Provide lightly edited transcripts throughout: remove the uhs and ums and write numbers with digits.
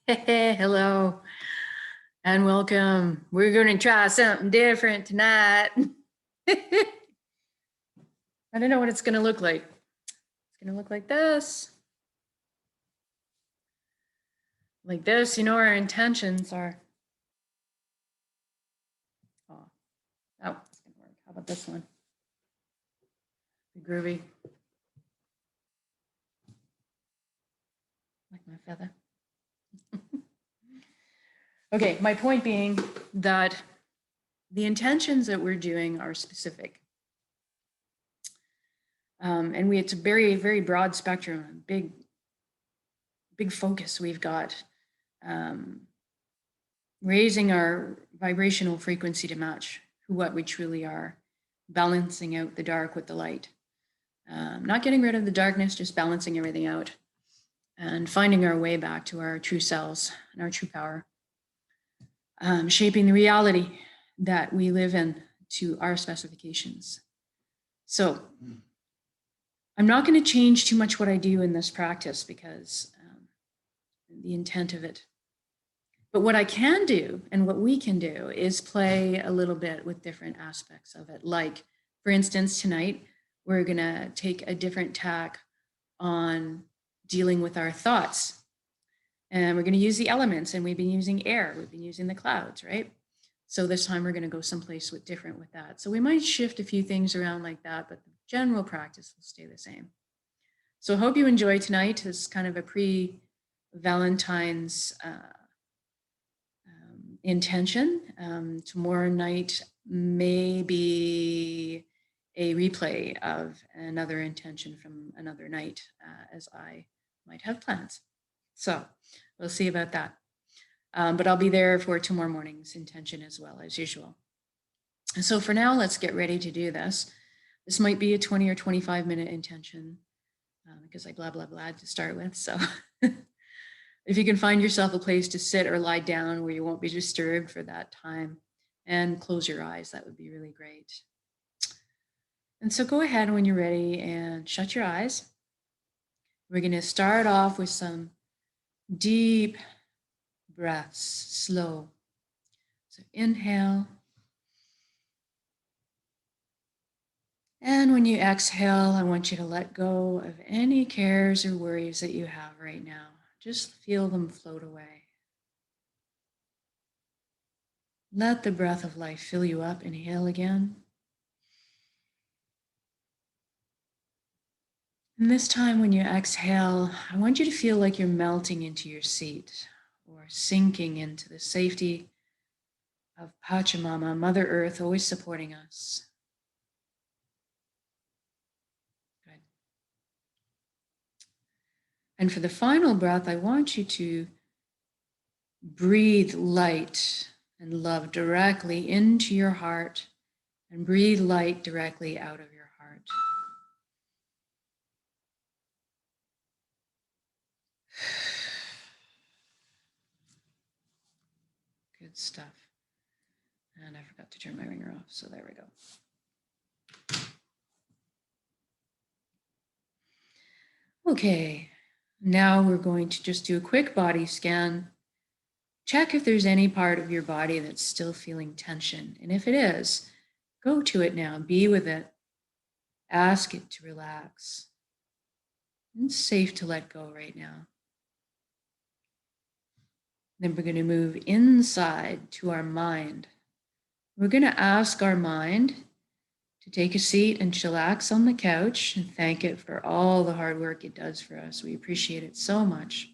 Hey, hello and welcome. We're going to try something different tonight. I don't know what it's going to look like. It's going to look like this. Like this, our intentions are. Oh, it's going to work. How about this one? Be groovy. Like my feather. Okay, my point being that the intentions that we're doing are specific. And it's a very, very broad spectrum, big focus we've got. Raising our vibrational frequency to match what we truly are, balancing out the dark with the light, not getting rid of the darkness, just balancing everything out and finding our way back to our true selves and our true power, shaping the reality that we live in to our specifications. So I'm not going to change too much what I do in this practice because the intent of it. But what I can do and what we can do is play a little bit with different aspects of it. Like, for instance, tonight, we're going to take a different tack on dealing with our thoughts. And we're going to use the elements, and we've been using air, we've been using the clouds, right? So this time we're going to go someplace different with that. So we might shift a few things around like that, but the general practice will stay the same. So I hope you enjoy tonight. It's kind of a pre-Valentine's intention. Tomorrow night may be a replay of another intention from another night, as I might have plans. So we'll see about that. But I'll be there for tomorrow morning's intention as well, as usual. And so for now, let's get ready to do this. This might be a 20 or 25 minute intention because I blah, blah, blah to start with. So if you can find yourself a place to sit or lie down where you won't be disturbed for that time and close your eyes, that would be really great. And so go ahead when you're ready and shut your eyes. We're going to start off with some deep breaths, slow. So inhale. And when you exhale, I want you to let go of any cares or worries that you have right now. Just feel them float away. Let the breath of life fill you up. Inhale again. And this time when you exhale, I want you to feel like you're melting into your seat or sinking into the safety of Pachamama, Mother Earth, always supporting us. Good. And for the final breath, I want you to breathe light and love directly into your heart and breathe light directly out of your heart. Good stuff. And I forgot to turn my ringer off, so there we go. Okay, now we're going to just do a quick body scan. Check if there's any part of your body that's still feeling tension. And if it is, go to it now, be with it. Ask it to relax. It's safe to let go right now. Then we're going to move inside to our mind. We're going to ask our mind to take a seat and chillax on the couch and thank it for all the hard work it does for us. We appreciate it so much.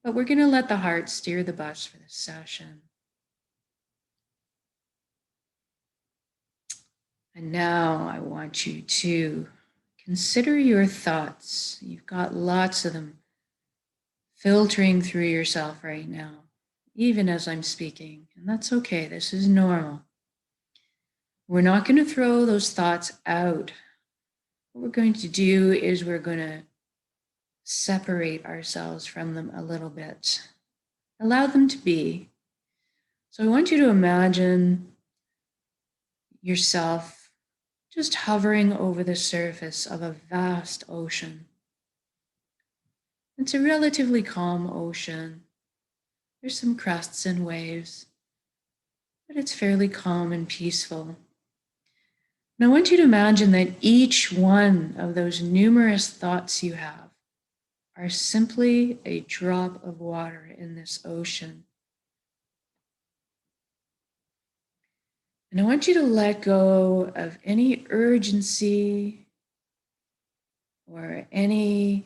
But we're going to let the heart steer the bus for this session. And now I want you to consider your thoughts. You've got lots of them filtering through yourself right now, even as I'm speaking. And that's okay. This is normal. We're not going to throw those thoughts out. What we're going to do is we're going to separate ourselves from them a little bit. Allow them to be. So I want you to imagine yourself just hovering over the surface of a vast ocean. It's a relatively calm ocean. There's some crests and waves, but it's fairly calm and peaceful. And I want you to imagine that each one of those numerous thoughts you have are simply a drop of water in this ocean. And I want you to let go of any urgency or any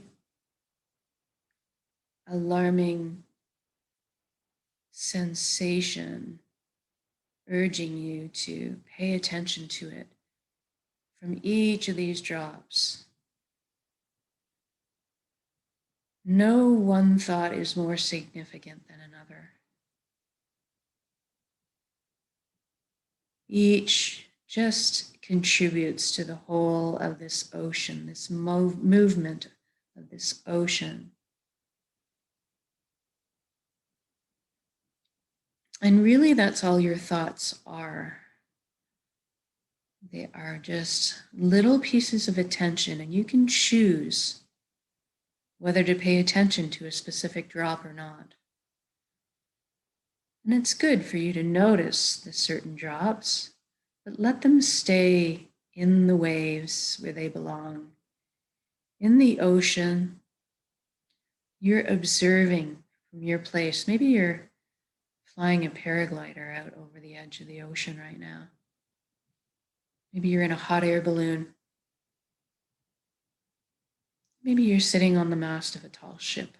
alarming sensation urging you to pay attention to it from each of these drops. No one thought is more significant than another. Each just contributes to the whole of this ocean, this movement of this ocean. And really, that's all your thoughts are. They are just little pieces of attention, and you can choose whether to pay attention to a specific drop or not. And it's good for you to notice the certain drops, but let them stay in the waves where they belong. In the ocean, you're observing from your place. Maybe you're flying a paraglider out over the edge of the ocean right now. Maybe you're in a hot air balloon. Maybe you're sitting on the mast of a tall ship.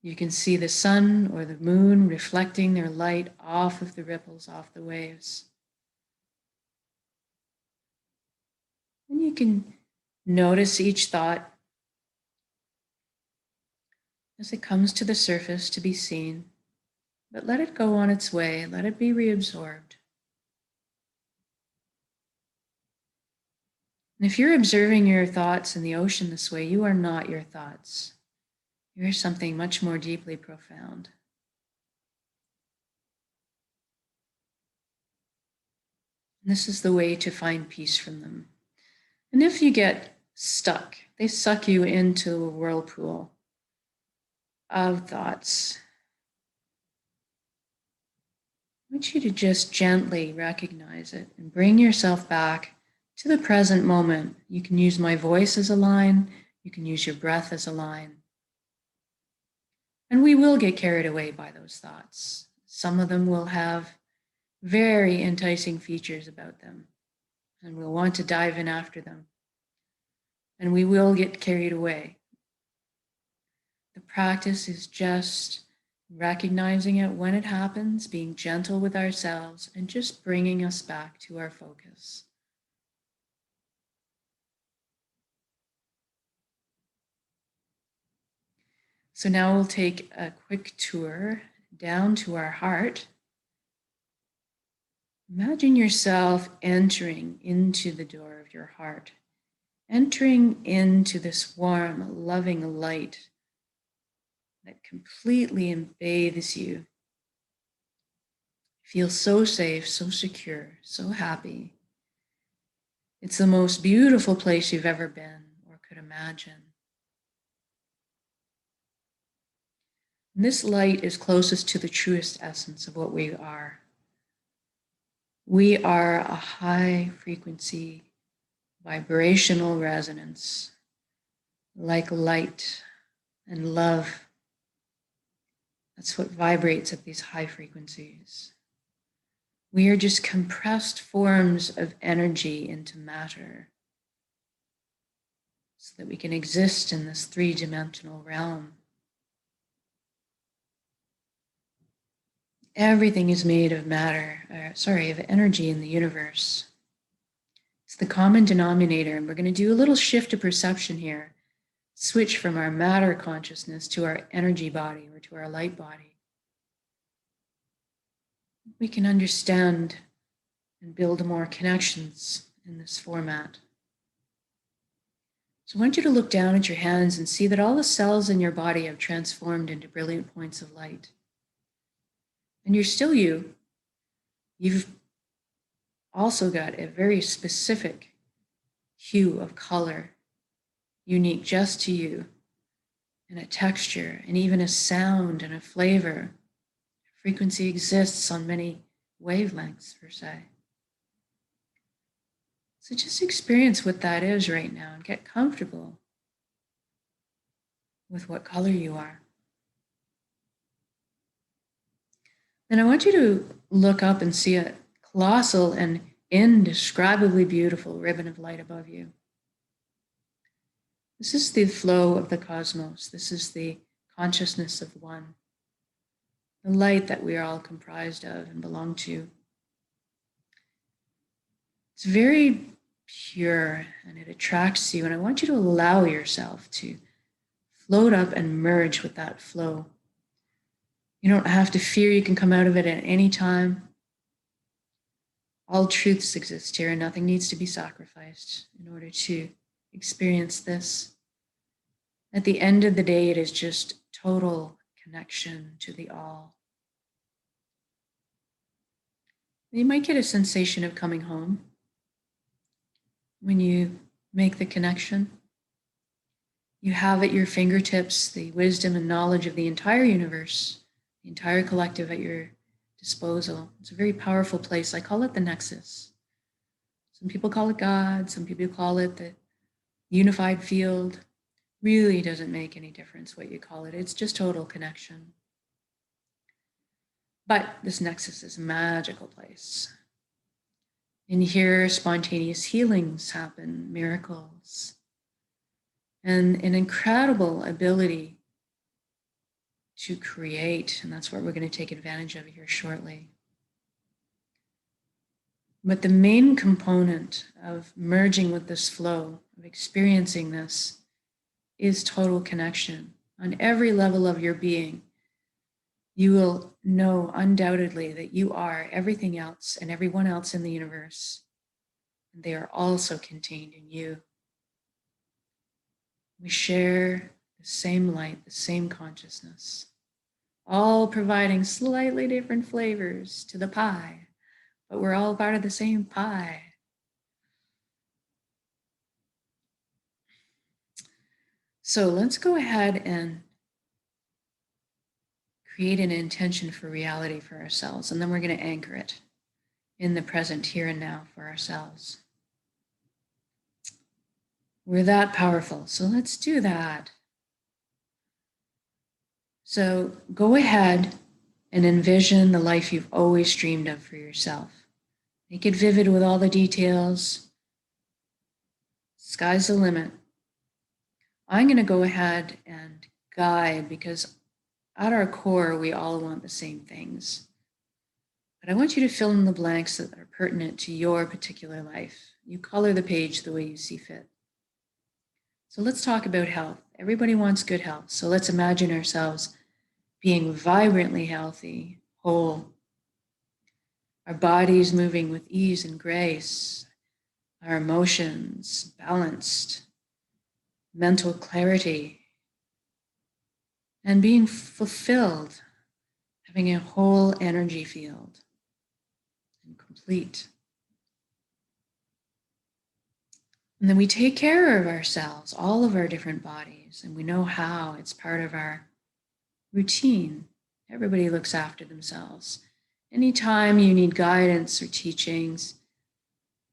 You can see the sun or the moon reflecting their light off of the ripples, off the waves. And you can notice each thought as it comes to the surface to be seen, but let it go on its way, let it be reabsorbed. And if you're observing your thoughts in the ocean this way, you are not your thoughts. You're something much more deeply profound. And this is the way to find peace from them. And if you get stuck, they suck you into a whirlpool of thoughts. I want you to just gently recognize it and bring yourself back to the present moment. You can use my voice as a line. You can use your breath as a line. And we will get carried away by those thoughts. Some of them will have very enticing features about them, and we'll want to dive in after them. And we will get carried away. The practice is just recognizing it when it happens, being gentle with ourselves, and just bringing us back to our focus. So now we'll take a quick tour down to our heart. Imagine yourself entering into the door of your heart, entering into this warm, loving light that completely embathes you. Feel so safe, so secure, so happy. It's the most beautiful place you've ever been or could imagine. And this light is closest to the truest essence of what we are. We are a high frequency vibrational resonance, like light and love. That's what vibrates at these high frequencies. We are just compressed forms of energy into matter so that we can exist in this three-dimensional realm. Everything is made of of energy in the universe. It's the common denominator, and we're going to do a little shift of perception here. Switch from our matter consciousness to our energy body or to our light body. We can understand and build more connections in this format. So I want you to look down at your hands and see that all the cells in your body have transformed into brilliant points of light. And you're still you. You've also got a very specific hue of color, unique just to you. and a texture and even a sound and a flavor. Frequency exists on many wavelengths, per se. So just experience what that is right now and get comfortable with what color you are. Then I want you to look up and see a colossal and indescribably beautiful ribbon of light above you. This is the flow of the cosmos. This is the consciousness of one, the light that we are all comprised of and belong to. It's very pure and it attracts you. And I want you to allow yourself to float up and merge with that flow. You don't have to fear you can come out of it at any time. All truths exist here and nothing needs to be sacrificed in order to experience this. At the end of the day, it is just total connection to the all. You might get a sensation of coming home when you make the connection. You have at your fingertips the wisdom and knowledge of the entire universe, the entire collective at your disposal. It's a very powerful place. I call it the nexus. Some people call it God. Some people call it the unified field. Really doesn't make any difference what you call it. It's just total connection. But this nexus is a magical place. In here, spontaneous healings happen, miracles, and an incredible ability to create. And that's what we're going to take advantage of here shortly. But the main component of merging with this flow, of experiencing this, is total connection. On every level of your being, you will know undoubtedly that you are everything else and everyone else in the universe. And they are also contained in you. We share the same light, the same consciousness, all providing slightly different flavors to the pie, but we're all part of the same pie. So let's go ahead and create an intention for reality for ourselves, and then we're going to anchor it in the present, here and now for ourselves. We're that powerful, so let's do that. So go ahead and envision the life you've always dreamed of for yourself. Make it vivid with all the details. Sky's the limit. I'm going to go ahead and guide, because at our core, we all want the same things. But I want you to fill in the blanks that are pertinent to your particular life. You color the page the way you see fit. So let's talk about health. Everybody wants good health. So let's imagine ourselves being vibrantly healthy, whole. Our bodies moving with ease and grace. Our emotions balanced. Mental clarity. And being fulfilled. Having a whole energy field. And complete. And then we take care of ourselves, all of our different bodies, and we know how. It's part of our routine. Everybody looks after themselves. Anytime you need guidance or teachings,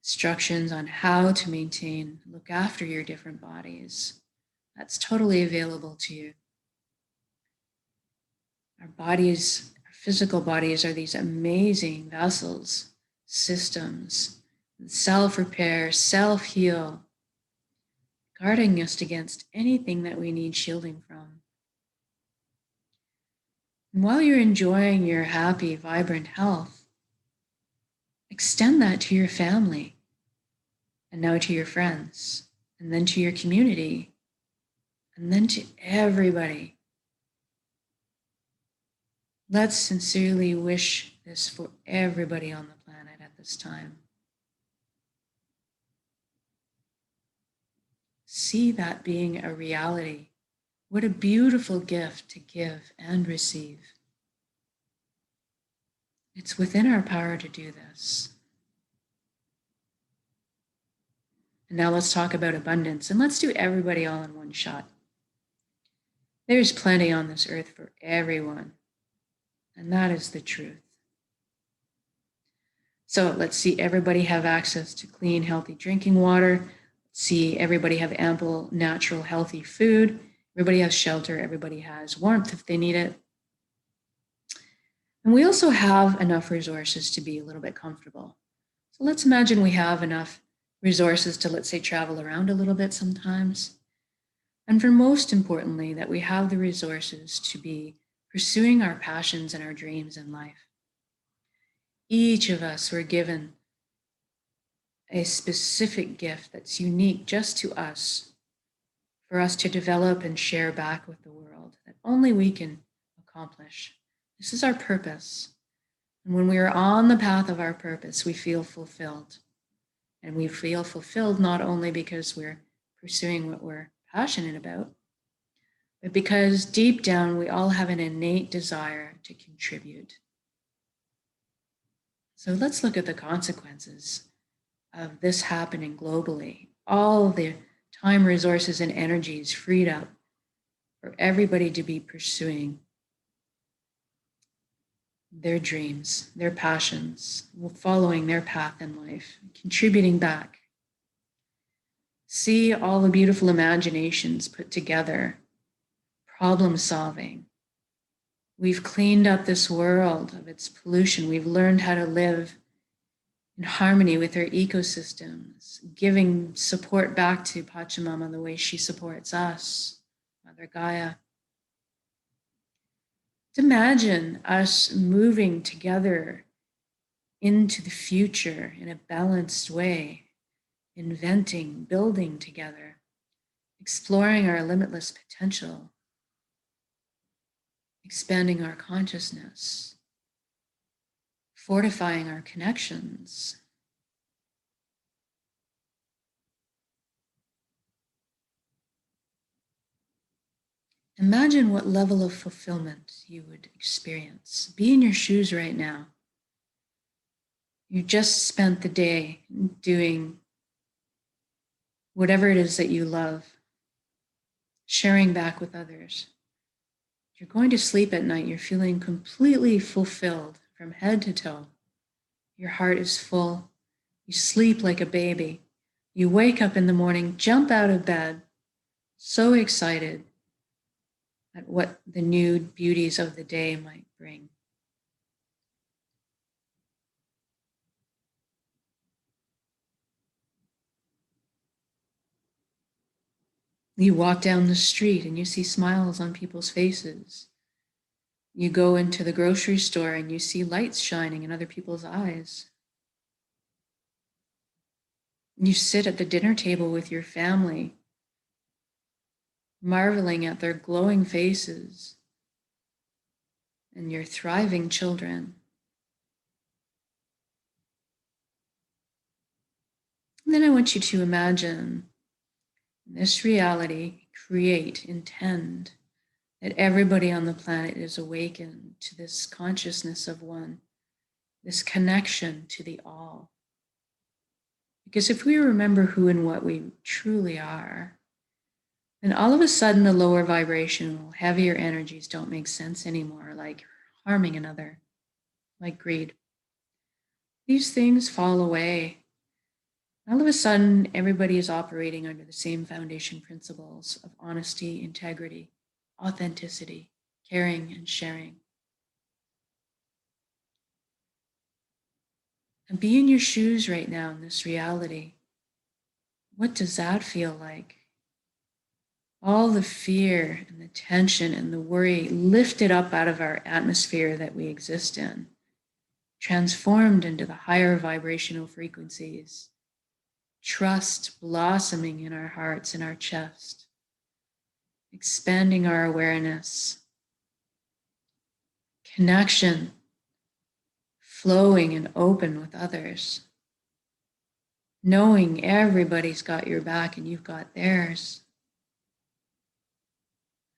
instructions on how to maintain, look after your different bodies, that's totally available to you. Our bodies, our physical bodies, are these amazing vessels, systems, self-repair, self-heal, guarding us against anything that we need shielding from. And while you're enjoying your happy, vibrant health, extend that to your family, and now to your friends, and then to your community, and then to everybody. Let's sincerely wish this for everybody on the planet at this time. See that being a reality. What a beautiful gift to give and receive. It's within our power to do this. And now let's talk about abundance, and let's do everybody all in one shot. There's plenty on this earth for everyone, and that is the truth. So let's see everybody have access to clean, healthy drinking water. Let's see everybody have ample, natural, healthy food. Everybody has shelter. Everybody has warmth if they need it. And we also have enough resources to be a little bit comfortable. So let's imagine we have enough resources to, let's say, travel around a little bit sometimes. And for most importantly, that we have the resources to be pursuing our passions and our dreams in life. Each of us were given a specific gift that's unique just to us, for us to develop and share back with the world, that only we can accomplish. This is our purpose. And when we are on the path of our purpose, we feel fulfilled. And we feel fulfilled not only because we're pursuing what we're passionate about, but because deep down we all have an innate desire to contribute. So let's look at the consequences of this happening globally. All the time, resources, and energies freed up for everybody to be pursuing their dreams, their passions, following their path in life, contributing back. See all the beautiful imaginations put together, problem solving. We've cleaned up this world of its pollution. We've learned how to live in harmony with our ecosystems, giving support back to Pachamama the way she supports us, Mother Gaia. Imagine us moving together into the future in a balanced way, inventing, building together, exploring our limitless potential, expanding our consciousness, fortifying our connections. Imagine what level of fulfillment you would experience. Be in your shoes right now. You just spent the day doing whatever it is that you love, sharing back with others. You're going to sleep at night. You're feeling completely fulfilled from head to toe. Your heart is full. You sleep like a baby. You wake up in the morning, jump out of bed, so excited at what the new beauties of the day might bring. You walk down the street and you see smiles on people's faces. You go into the grocery store and you see lights shining in other people's eyes. You sit at the dinner table with your family, marveling at their glowing faces and your thriving children. And then I want you to imagine this reality, create, intend that everybody on the planet is awakened to this consciousness of one, this connection to the all. Because if we remember who and what we truly are, then all of a sudden the lower vibrational, heavier energies don't make sense anymore, like harming another, like greed. These things fall away. All of a sudden, everybody is operating under the same foundation principles of honesty, integrity, authenticity, caring, and sharing. And be in your shoes right now in this reality. What does that feel like? All the fear and the tension and the worry lifted up out of our atmosphere that we exist in, transformed into the higher vibrational frequencies. Trust blossoming in our hearts and our chest, expanding our awareness, connection, flowing and open with others, knowing everybody's got your back and you've got theirs.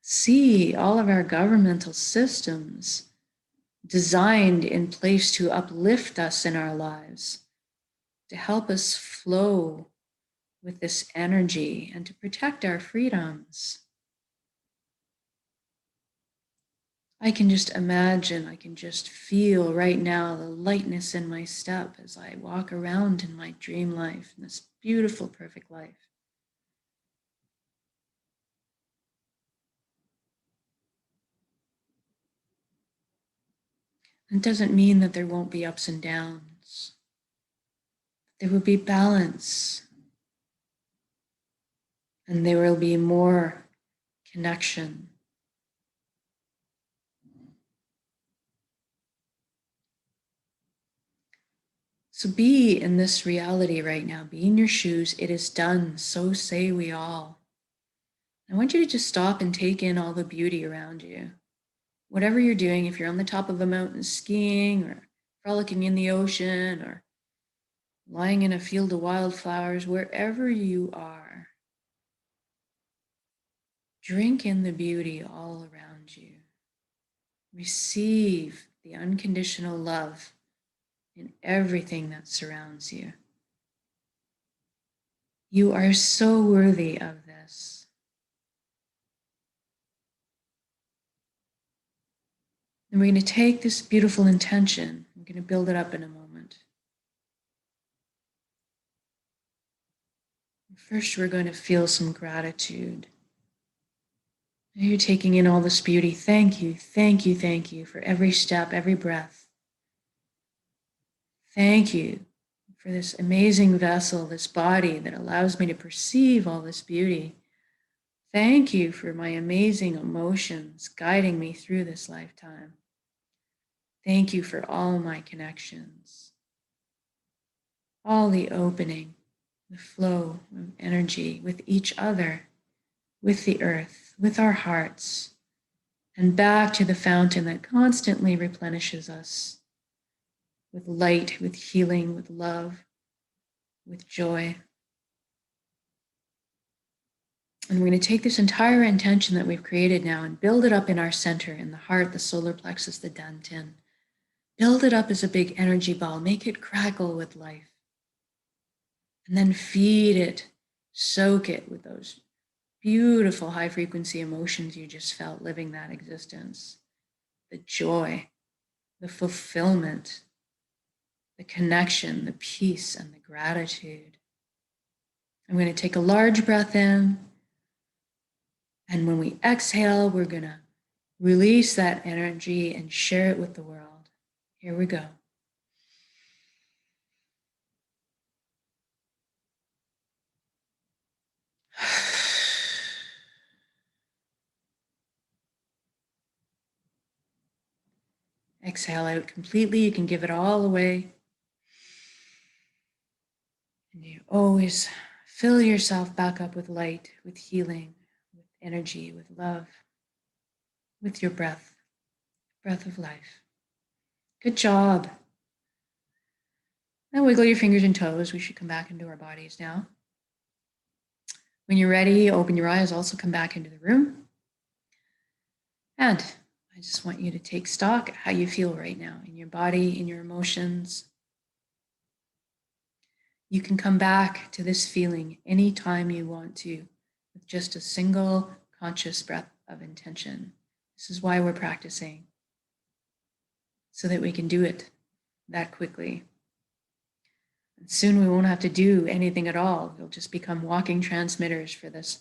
See all of our governmental systems designed in place to uplift us in our lives, to help us flow with this energy and to protect our freedoms. I can just imagine, I can just feel right now the lightness in my step as I walk around in my dream life, in this beautiful, perfect life. It doesn't mean that there won't be ups and downs. There will be balance, and there will be more connection. So be in this reality right now. Be in your shoes. It is done. So say we all. I want you to just stop and take in all the beauty around you. Whatever you're doing, if you're on the top of a mountain skiing or frolicking in the ocean or lying in a field of wildflowers, wherever you are, drink in the beauty all around you. Receive the unconditional love in everything that surrounds you. You are so worthy of this. And we're going to take this beautiful intention. I'm going to build it up in a moment. First, we're going to feel some gratitude. You're taking in all this beauty. Thank you, thank you, thank you for every step, every breath. Thank you for this amazing vessel, this body that allows me to perceive all this beauty. Thank you for my amazing emotions guiding me through this lifetime. Thank you for all my connections, all the opening, the flow of energy with each other, with the earth, with our hearts, and back to the fountain that constantly replenishes us with light, with healing, with love, with joy. And we're going to take this entire intention that we've created now and build it up in our center, in the heart, the solar plexus, the dantian. Build it up as a big energy ball. Make it crackle with life. And then feed it, soak it with those beautiful high frequency emotions you just felt living that existence. The joy, the fulfillment, the connection, the peace, and the gratitude. I'm going to take a large breath in. And when we exhale, we're going to release that energy and share it with the world. Here we go. Exhale out completely. You can give it all away. And you always fill yourself back up with light, with healing, with energy, with love, with your breath of life. Good job. Now wiggle your fingers and toes. We should come back into our bodies now. When you're ready, open your eyes, also come back into the room. And I just want you to take stock of how you feel right now in your body, in your emotions. You can come back to this feeling anytime you want to with just a single conscious breath of intention. This is why we're practicing, so that we can do it that quickly. And soon we won't have to do anything at all. We'll just become walking transmitters for this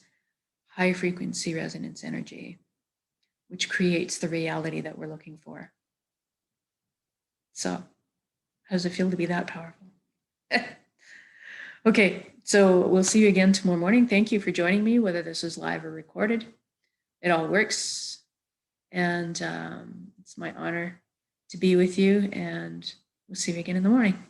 high frequency resonance energy, which creates the reality that we're looking for. So, how does it feel to be that powerful? Okay, so we'll see you again tomorrow morning. Thank you for joining me, whether this is live or recorded. It all works. And it's my honor to be with you. And we'll see you again in the morning.